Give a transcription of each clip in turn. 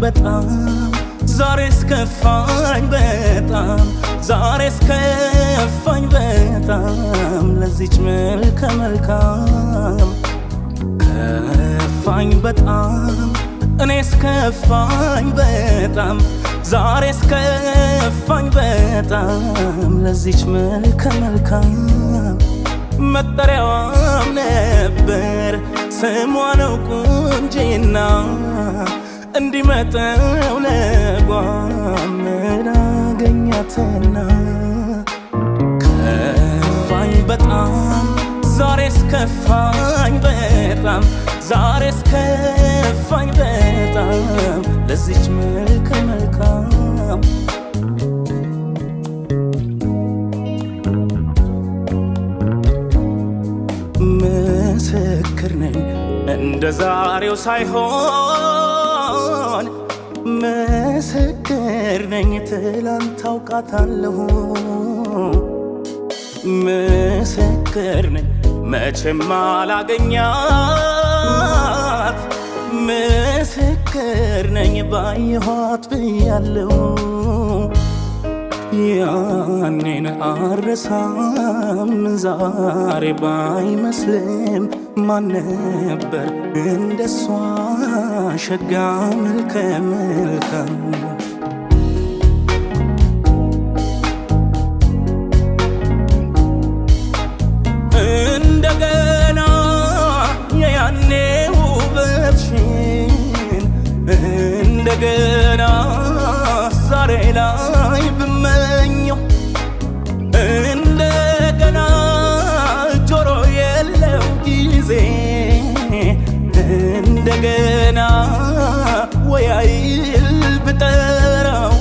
በጣም ዛሬስ ከፋኝ በጣም ዛሬስ ከፋኝ በጣም ለዚች መልከ መልካም ከፋኝ በጣም እኔስ ከፋኝ በጣም ዛሬስ ከፋኝ በጣም ለዚች መልከ መልካም መጠሪያዋም ነበር ስሟ ነው ቁንጂና እንዲመጣው ለጓም ላገኛትና ከፋኝ በጣም ዛሬስ ከፋኝ በጣም ዛሬስ ከፋኝ በጣም ለዚች መልከ መልካም ምስክር ነኝ እንደ ዛሬው ሳይሆን ምስክር ነኝ ትላንት አውቃታለሁ ምስክር ነኝ መቼም አላገኛት ምስክር ነኝ ባየኋት ብያለሁ ያኔን አረሳም ዛሬ ባይመስልም ማን ነበር እንደሷ ሸጋ መልከ መልካም እንደገና የያኔ ውበትሽን እንደገና ዛሬ ላይ ብመኘው እንደገና ጆሮ የለው ጊዜ እንደገና ወያይል ብጠራው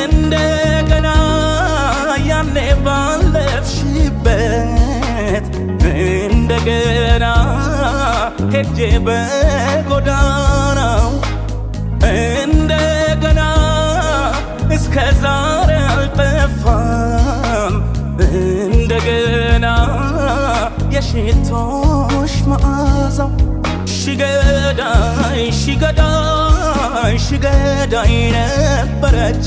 እንደገና ያኔ ባለፍሽበት እንደገና ሄጄ በጎዳናው እንደገና እስከ ዛሬ አልጠፋም እንደገና የሽቶሽ መዓዛው ሺገዳይ ሺገዳይ ሺገዳይ ነበረች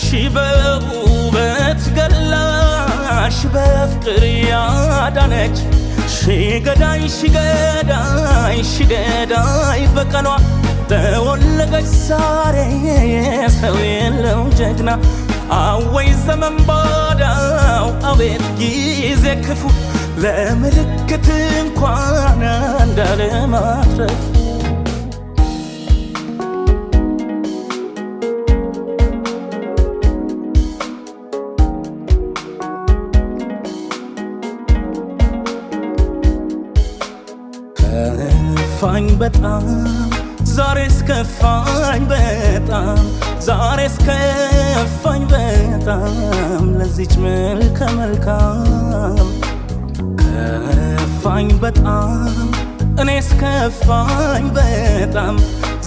ሺበውበት ገላሽ በፍቅር ያዳነች ሺገዳይ ሺገዳይ ሺገዳይ በቀኗ ተወለገች ዛሬ ሰው የለው ጀግና አወይ ዘመን ባዳው አቤት ጊዜ ክፉ ለምልክት እንኳን እንዳለማትረፉ ከፋኝ በጣም ዛሬስ ከፋኝ በጣም ዛሬስ ከፋኝ በጣም ለዚች መልከ መልካም ከፋኝ በጣም እኔስ ከፋኝ በጣም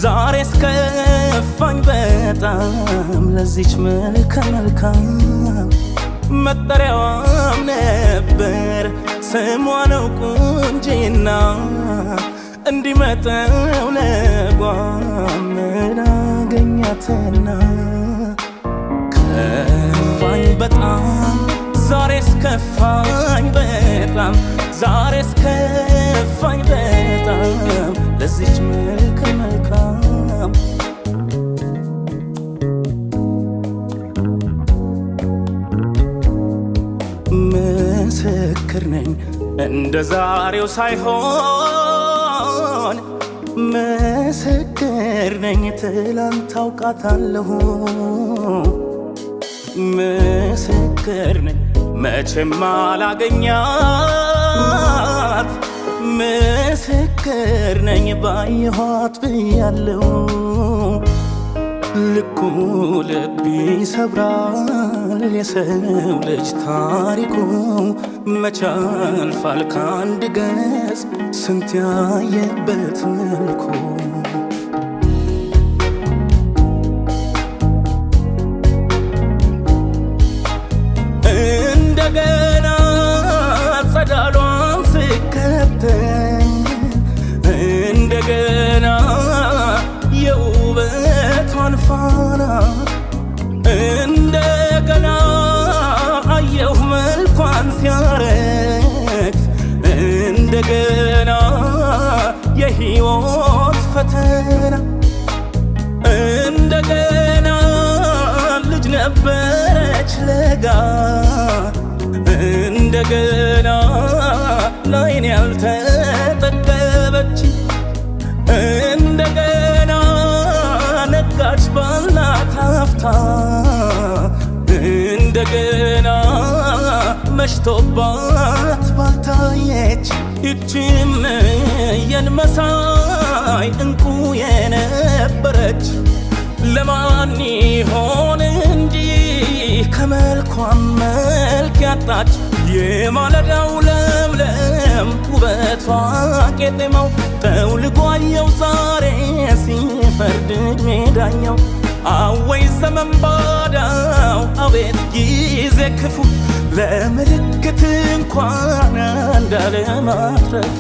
ዛሬስ ከፋኝ በጣም ለዚች መልከ መልካም መጠሪያዋም ነበር ስሟ ነው ቁንጂና እንዲመጣው ለጓም ላገኛትና ከፋኝ በጣም ዛሬስ ከፋኝ በጣም ዛሬስ ከፋኝ በጣም ለዚች መልከ መልካም ምስክር ነኝ እንደ ዛሬው ሳይሆን ምስክር ነኝ ትላንት አውቃታለሁ ምስክር ነኝ መቼም አላገኛት ምስክር ነኝ ባየኋት ብያለሁ ልኩ ልብ ይሰብራል የሰው ልጅ ታሪኩ መቼ ያልፋል ከአንድ ገጽ ስንት ያየበት መልኩ እንደገና ጸዳሏን ስከተል እንደገና ለጋ እንደገና ላይን ያልተጠገበች እንደገና ነጋች ባልናት አፍታ እንደገና መሽቶባት ባልታየች ይችም የንመሳይ እንቁ የነበረች ለማን ይሆን እንጂ ከመልኳም መልክ ያጣች የማለዳው ለምለም ውበቷ ቄጤማው ጠውልጓየው ዛሬ ሲፈርድ ዕድሜ ዳኛው አወይ ዘመን ባዳው አቤት ጊዜ ክፉ ለምልክት እንኳን እንዳለማትረፍ